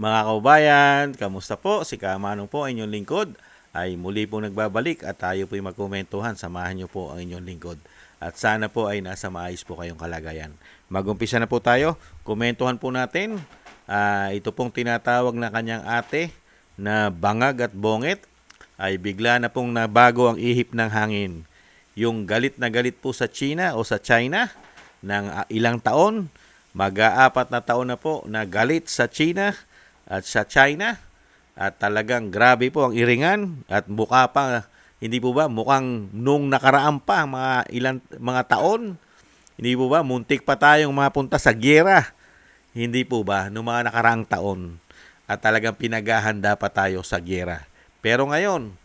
Mga kaubayan, kamusta po? Si Kamanong po, inyong lingkod, ay muli pong nagbabalik at tayo po'y magkomentuhan. Samahan niyo po ang inyong lingkod. At sana po ay nasa maayos po kayong kalagayan. Mag-umpisa na po tayo. Komentuhan po natin. Ito pong tinatawag na kanyang ate na bangag at bongit ay bigla na pong nabago ang ihip ng hangin. Yung galit na galit po sa China o sa China ng ilang taon, mag-aapat na taon na po na galit sa China at sa China at talagang grabe po ang iringan at mukha pa, hindi po ba, mukhang nung nakaraan pa mga taon, hindi po ba, muntik pa tayong mapunta sa giyera, hindi po ba, nung mga nakaraang taon at talagang pinaghahanda pa tayo sa giyera. Pero ngayon,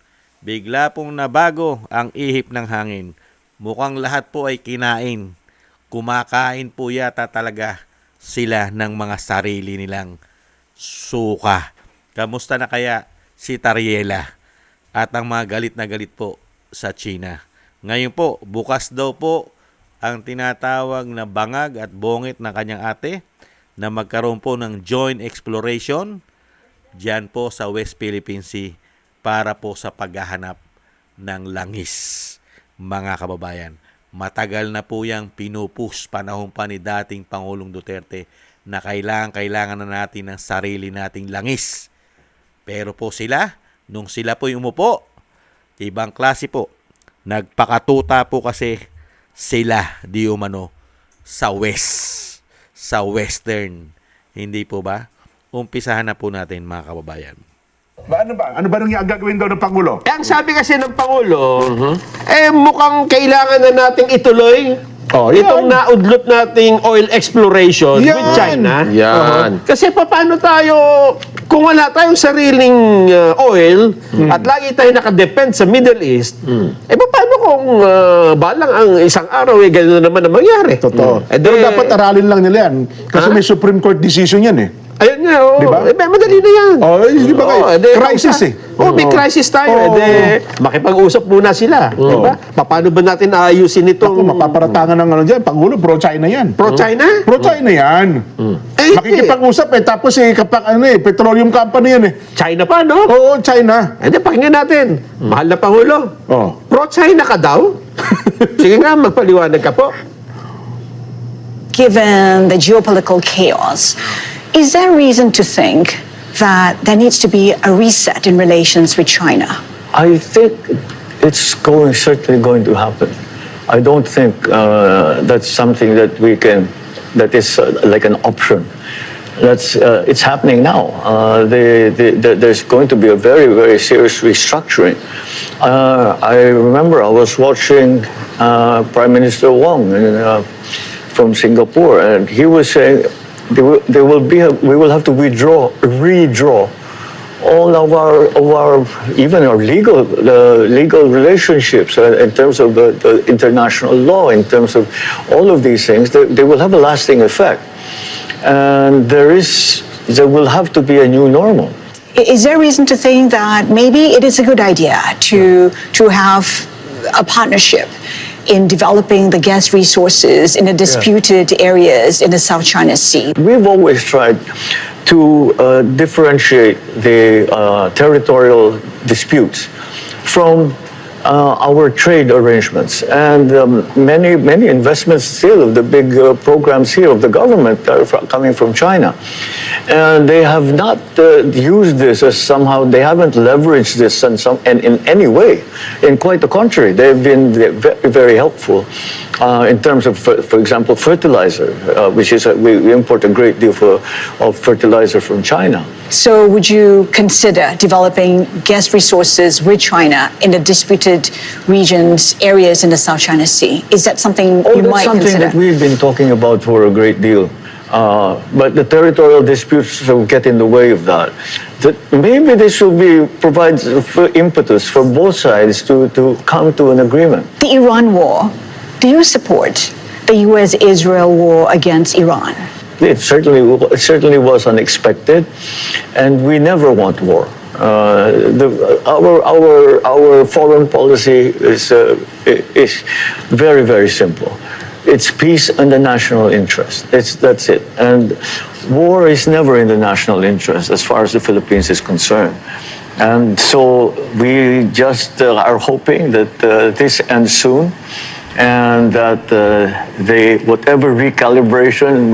bigla pong nabago ang ihip ng hangin. Mukhang lahat po ay kinain. Kumakain po yata talaga sila ng mga sarili nilang suka. Kamusta na kaya si Tariela at ang mga galit na galit po sa China? Ngayon po, bukas daw po ang tinatawag na bangag at bongit ng kanyang ate na magkaroon po ng joint exploration dyan po sa West Philippine Sea para po sa paghahanap ng langis. Mga kababayan, matagal na po yang pinupus panahon pa ni dating Pangulong Duterte na kailangan na natin ng sarili nating langis. Pero po sila, nung sila po yung umupo, ibang klase po. Nagpakatuta po kasi sila di umano sa West, sa Western. Hindi po ba? Umpisahan na po natin mga kababayan. Ano ba? Ano ba nang gagawin daw ng Pangulo? Eh, ang sabi kasi ng Pangulo, mukhang kailangan na nating ituloy itong naudlot nating oil exploration with China. Yan. Kasi paano tayo, kung wala tayong sariling oil at lagi tayo nakadepend sa Middle East, paano kung balang ang isang araw, gano'n naman ang mangyari? Totoo. Pero dapat aralin lang nila yan. Kasi may Supreme Court decision yan eh. Ayun nga, oo. Diba? Madali na yan. Di ba kayo? Crisis eh. May crisis tayo. Makipag-usap muna sila. Diba? Paano ba natin aayusin itong... Ako, mapaparatangan ng ano dyan. Pangulo, pro-China yan. Pro-China? Pro-China yan. Makikipag-usap eh. Tapos petroleum company yan eh. China pa, no? Oo, China. Pakinggan natin. Mahal na Pangulo. Pro-China ka daw? Sige nga, magpaliwanag ka po. Given the geopolitical chaos, is there reason to think that there needs to be a reset in relations with China? I think it's certainly going to happen. I don't think that's something that that is like an option. It's happening now. There's going to be a very, very serious restructuring. I remember I was watching Prime Minister Wong from Singapore, and he was saying we will have to redraw all of our even our legal relationships in terms of the international law, in terms of all of these things. They will have a lasting effect, and there will have to be a new normal. Is there reason to think that maybe it is a good idea to have a partnership in developing the gas resources in the disputed areas in the South China Sea? We've always tried to differentiate the territorial disputes from our trade arrangements, and many investments still of the big programs here of the government are coming from China, and they have not used this as somehow, they haven't leveraged this in any way. In quite the contrary, they've been very, very helpful in terms of, for example, fertilizer, which is we import a great deal of fertilizer from China. So would you consider developing gas resources with China in the disputed regions, areas in the South China Sea? Is that something you might something consider? that we've been talking about for a great deal. But the territorial disputes will get in the way of that. Maybe this will provide impetus for both sides to come to an agreement. The Iran war, do you support the US-Israel war against Iran? It certainly was unexpected, and we never want war. Our foreign policy is very, very simple. It's peace and the national interest. That's it. And war is never in the national interest as far as the Philippines is concerned. And so we just are hoping that this ends soon and that whatever recalibration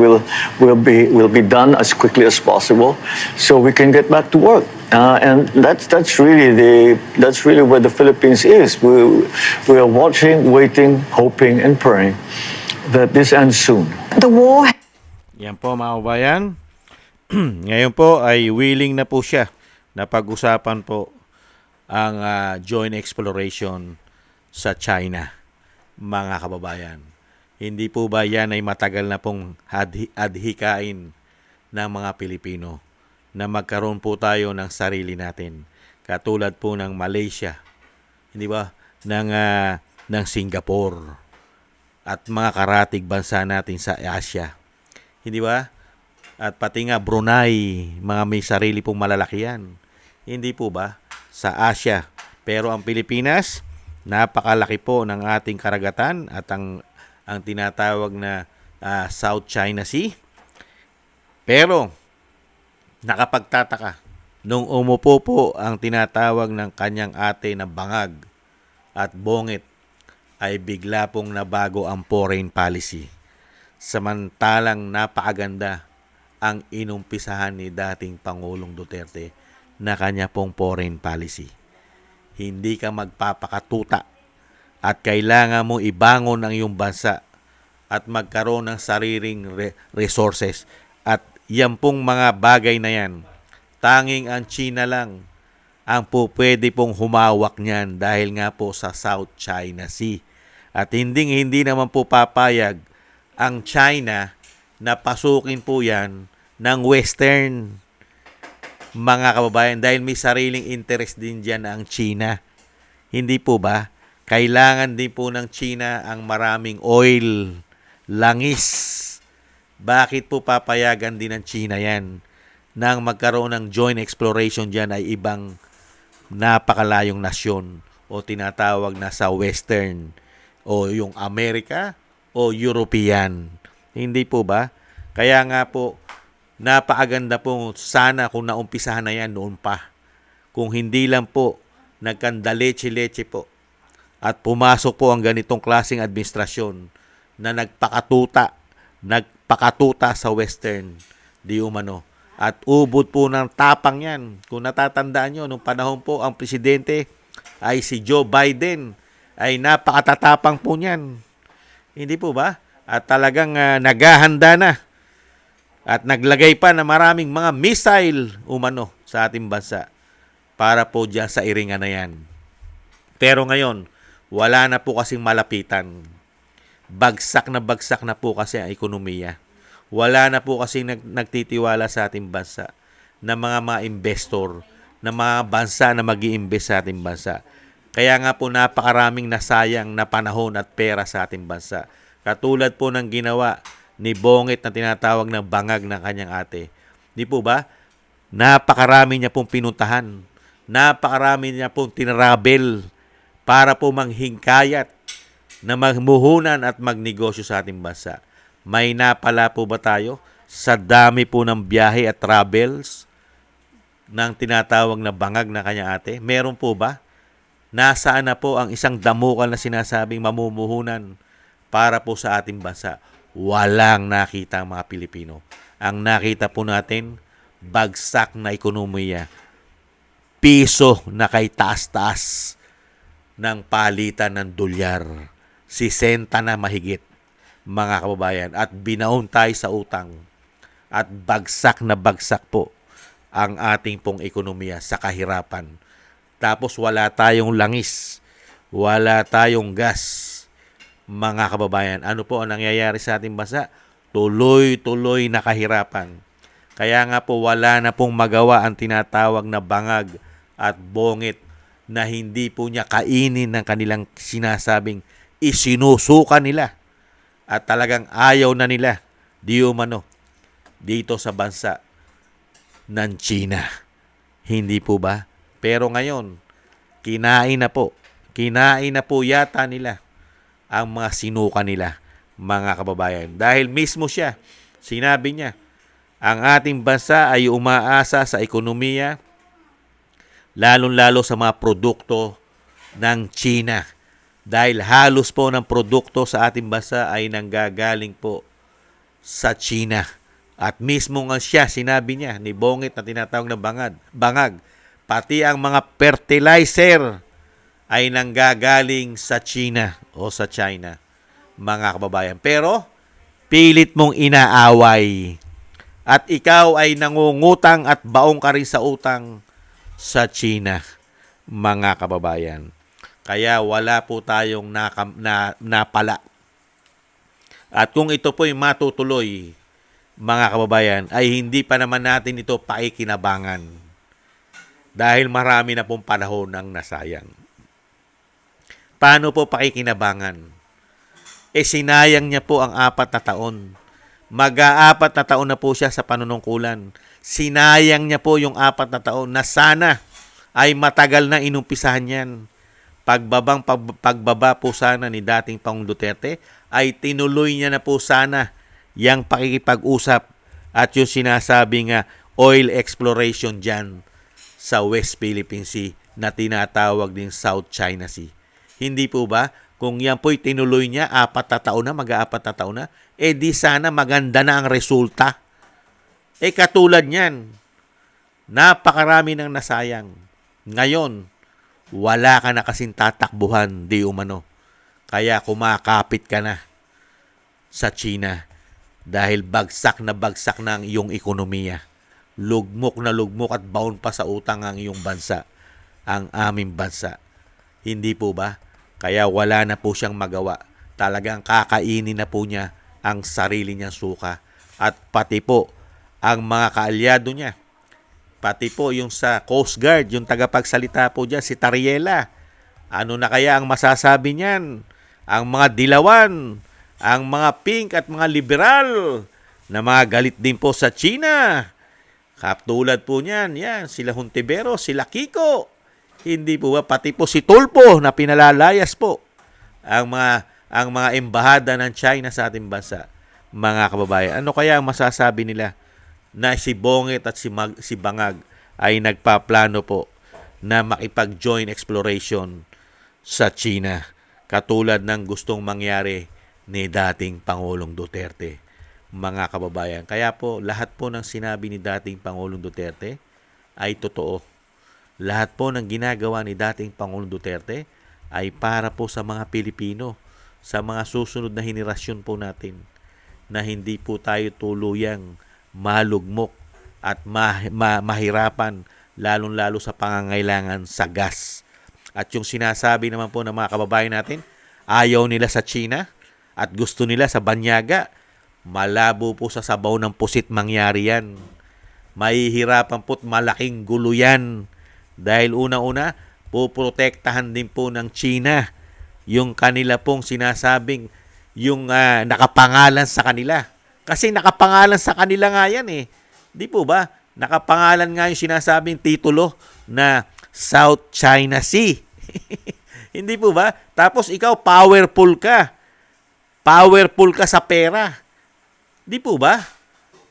will be done as quickly as possible so we can get back to work. And that's really where the Philippines is. We are watching, waiting, hoping, and praying that this ends soon. The war Yan po mga kabayan. Ngayon po ay willing na po siya na pag-usapan po ang joint exploration sa China, mga kababayan. Hindi po ba yan ay matagal na pong adhikain ng mga Pilipino na magkaroon po tayo ng sarili natin. Katulad po ng Malaysia, hindi ba? Ng Singapore at mga karatig bansa natin sa Asia. Hindi ba? At pati nga Brunei, mga may sarili pong malalakihan. Hindi po ba? Sa Asia. Pero ang Pilipinas, napakalaki po ng ating karagatan at ang tinatawag na South China Sea. Pero, nakapagtataka, nung umupo po ang tinatawag ng kanyang ate na bangag at bongit, ay bigla pong nabago ang foreign policy. Samantalang napakaganda ang inumpisahan ni dating Pangulong Duterte na kanya pong foreign policy. Hindi ka magpapakatuta at kailangan mo ibangon ang iyong bansa at magkaroon ng sariling resources. At yan pong mga bagay na yan, tanging ang China lang ang pwede pong humawak niyan dahil nga po sa South China Sea. At hindi naman po papayag ang China na pasukin po yan ng Western, mga kababayan, dahil may sariling interest din dyan ang China. Hindi po ba? Kailangan din po ng China ang maraming oil, langis. Bakit po papayagan din ng China yan nang magkaroon ng joint exploration dyan ay ibang napakalayong nasyon o tinatawag na sa Western o yung Amerika o European. Hindi po ba? Kaya nga po, napakaganda po sana kung naumpisahan na yan noon pa. Kung hindi lang po, nagkandaleche-leche po at pumasok po ang ganitong klaseng administrasyon na nagpakatuta sa Western, di umano. At ubod po ng tapang yan. Kung natatandaan nyo, nung panahon po ang presidente ay si Joe Biden, ay napakatatapang po niyan. Hindi po ba? At talagang naghahanda na at naglagay pa na maraming mga missile umano sa ating bansa para po dyan sa iringan na yan. Pero ngayon, wala na po kasing malapitan. Bagsak na po kasi ang ekonomiya. Wala na po kasi nagtitiwala sa ating bansa na mga investor, na mga bansa na mag-i-invest sa ating bansa. Kaya nga po napakaraming nasayang na panahon at pera sa ating bansa. Katulad po ng ginawa ni Bongit na tinatawag na bangag ng kanyang ate. Di po ba? Napakarami niya pong pinuntahan. Napakarami niya pong tinravel para po manghingkayat na magmuhunan at magnegosyo sa ating bansa. May napala po ba tayo sa dami po ng biyahe at travels ng tinatawag na bangag na kanyang ate? Meron po ba? Nasaan na po ang isang damukal na sinasabing mamumuhunan para po sa ating bansa? Walang nakita ang mga Pilipino. Ang nakita po natin, bagsak na ekonomiya. Piso na kay taas-taas ng palitan ng dolyar. 60 na mahigit, mga kababayan. At binaon tayo sa utang. At bagsak na bagsak po ang ating pong ekonomiya sa kahirapan. Tapos wala tayong langis. Wala tayong gas. Mga kababayan, ano po ang nangyayari sa ating bansa? Tuloy-tuloy na kahirapan. Kaya nga po wala na pong magawa ang tinatawag na bangag at bongit na hindi po niya kainin ng kanilang sinasabing isinusuka nila at talagang ayaw na nila di umano dito sa bansa ng China. Hindi po ba? Pero ngayon, kinain na po yata nila ang mga sinuka nila, mga kababayan. Dahil mismo siya, sinabi niya, Ang ating bansa ay umaasa sa ekonomiya, lalong-lalo sa mga produkto ng China. Dahil halos po ng produkto sa ating bansa ay nanggagaling po sa China. At mismo nga siya, sinabi niya, ni Bongit na tinatawag na bangag, pati ang mga fertilizer ay nanggagaling sa China o sa China, mga kababayan. Pero, pilit mong inaaway. At ikaw ay nangungutang at baong ka rin sa utang sa China, mga kababayan. Kaya wala po tayong napala. At kung ito po'y matutuloy, mga kababayan, ay hindi pa naman natin ito pakikinabangan. Dahil marami na pong panahon ang nasayang. Paano po pakikinabangan? Sinayang niya po ang 4 na taon. Mag-4 na taon na po siya sa panunungkulan. Sinayang niya po yung 4 na taon na sana ay matagal na inumpisahan yan. Pagbaba po sana ni dating Pangulong Duterte ay tinuloy niya na po sana yung pakikipag-usap at yung sinasabi nga oil exploration dyan sa West Philippine Sea na tinatawag din South China Sea. Hindi po ba? Kung yan po'y tinuloy niya, 4 na taon na, mag-4 na taon na, di sana maganda na ang resulta. Katulad niyan, napakarami ng nasayang. Ngayon, wala ka na kasing tatakbuhan, di umano. Kaya kumakapit ka na sa China dahil bagsak na ang iyong ekonomiya. Lugmok na lugmok at baon pa sa utang ang iyong bansa, ang aming bansa. Hindi po ba? Kaya wala na po siyang magawa. Talagang kakainin na po niya ang sarili niyang suka. At pati po ang mga kaalyado niya. Pati po yung sa Coast Guard, yung tagapagsalita po dyan, si Tariela. Ano na kaya ang masasabi niyan? Ang mga dilawan, ang mga pink at mga liberal na mga galit din po sa China. Katulad po niyan, sila Hontiveros, sila Kiko. Hindi po ba pati po si Tulpo na pinalalayas po ang mga embahada ng China sa ating bansa, mga kababayan. Ano kaya ang masasabi nila na si Bongit at si Bangag ay nagpaplano po na makipag-join exploration sa China katulad ng gustong mangyari ni dating Pangulong Duterte, mga kababayan. Kaya po lahat po ng sinabi ni dating Pangulong Duterte ay totoo. Lahat po ng ginagawa ni dating Pangulong Duterte ay para po sa mga Pilipino, sa mga susunod na henerasyon po natin na hindi po tayo tuluyang malugmok at mahirapan lalong-lalo sa pangangailangan sa gas. At yung sinasabi naman po ng mga kababayan natin, ayaw nila sa China at gusto nila sa banyaga, malabo po sa sabaw ng pusit mangyari yan. Mahihirapan po't malaking gulo yan. Dahil una-una, poprotektahan din po ng China yung kanila pong sinasabing yung nakapangalan sa kanila. Kasi nakapangalan sa kanila nga yan eh. Di po ba? Nakapangalan nga yung sinasabing titulo na South China Sea. Hindi po ba? Tapos ikaw, powerful ka. Powerful ka sa pera. Di po ba?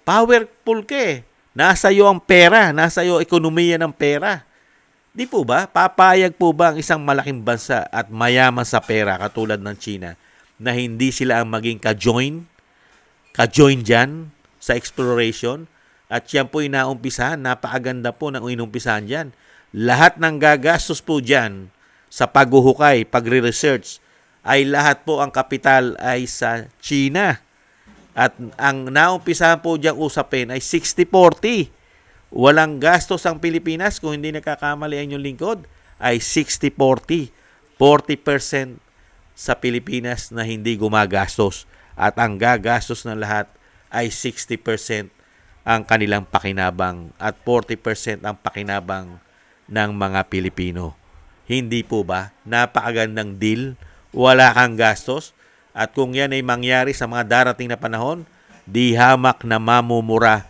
Powerful ka eh. Nasa iyo ang pera. Nasa iyo ekonomiya ng pera. Di po ba? Papayag po ba ang isang malaking bansa at mayaman sa pera katulad ng China na hindi sila ang maging ka-join dyan sa exploration? At yan po inaumpisahan. Napakaganda po ng inumpisahan dyan. Lahat ng gagastos po dyan sa paghuhukay, pagre-research, ay lahat po ang kapital ay sa China. At ang naumpisahan po diyang usapin ay 60-40. Walang gastos ang Pilipinas, kung hindi nakakamali ang inyong lingkod, ay 60-40. 40% sa Pilipinas na hindi gumagastos. At ang gagastos ng lahat ay 60% ang kanilang pakinabang at 40% ang pakinabang ng mga Pilipino. Hindi po ba? Napakagandang deal. Wala kang gastos. At kung yan ay mangyari sa mga darating na panahon, di hamak na mamumura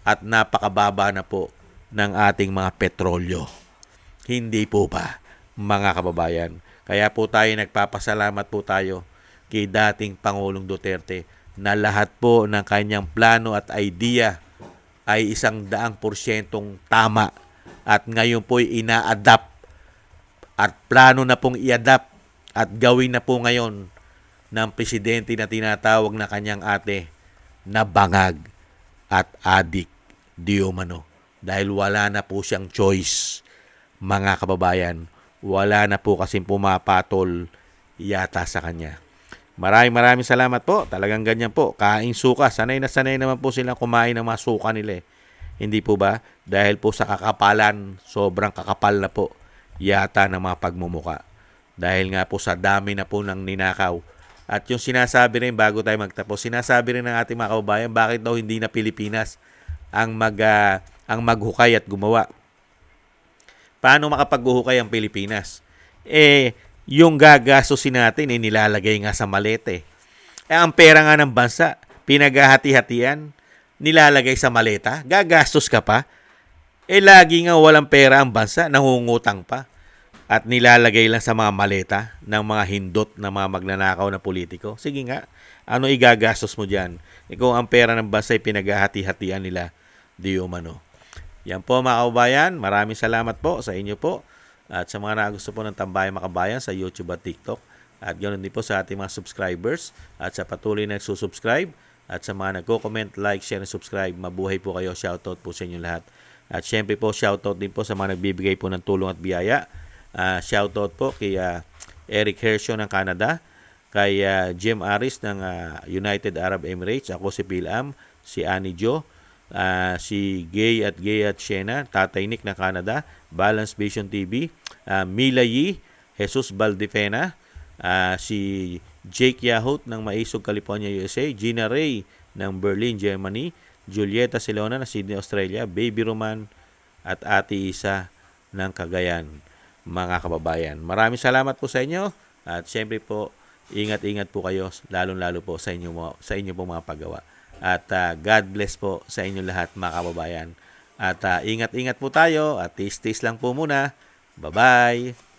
at napakababa na po ng ating mga petrolyo. Hindi po ba, mga kababayan? Kaya po tayo nagpapasalamat po tayo kay dating Pangulong Duterte na lahat po ng kanyang plano at idea ay 100% tama at ngayon po'y ina-adapt at plano na pong i-adapt at gawin na po ngayon ng presidente na tinatawag na kanyang ate na bangag at adik di umano. Dahil wala na po siyang choice, mga kababayan. Wala na po kasing pumapatol yata sa kanya. Maraming salamat po. Talagang ganyan po. Kaing suka. Sanay na sanay naman po silang kumain ng mga suka nila eh. Hindi po ba? Dahil po sa kakapalan, sobrang kakapal na po yata ng mga pagmumuka. Dahil nga po sa dami na po ng ninakaw. At yung sinasabi rin bago tayo magtapos, sinasabi rin ng ating mga kababayan, bakit daw hindi na Pilipinas ang maghukay at gumawa? Paano makapaghuhukay ang Pilipinas? Yung gagastusin natin nilalagay nga sa malete. Ang pera nga ng bansa, pinaghahati-hatian, nilalagay sa maleta, gagastos ka pa. Lagi nga walang pera ang bansa, nangungutang pa. At nilalagay lang sa mga maleta ng mga hindot na mga magnanakaw na politiko. Sige nga, ano igagastos mo dyan? Kung ang pera ng bansa ay pinaghahati-hatian nila, di umano. Yan po mga kababayan, maraming salamat po sa inyo po. At sa mga nagusto po ng Tambayan Makabayan sa YouTube at TikTok. At ganoon din po sa ating mga subscribers. At sa patuloy na nagsusubscribe. At sa mga nagko-comment, like, share, and subscribe. Mabuhay po kayo. Shoutout po sa inyo lahat. At syempre po, shoutout din po sa mga nagbibigay po ng tulong at biyaya. Shoutout po kay Eric Hershaw ng Canada. Kay Jim Aris ng United Arab Emirates. Ako si Pilam. Si Annie Jo. Si Gay at Shena, Tatay Nick ng Canada, Balance Vision TV, Mila Yi, Jesus Baldefena, si Jake Yahut ng Maisog, California, USA, Gina Ray ng Berlin, Germany, Julieta Silona ng Sydney, Australia, Baby Roman at Ate Isa ng Cagayan, mga kababayan. Maraming salamat po sa inyo at syempre po, ingat-ingat po kayo, lalong-lalo po sa inyo po mga paggawa. At God bless po sa inyo lahat mga kababayan. At ingat-ingat po tayo at tis-tis lang po muna. Bye-bye!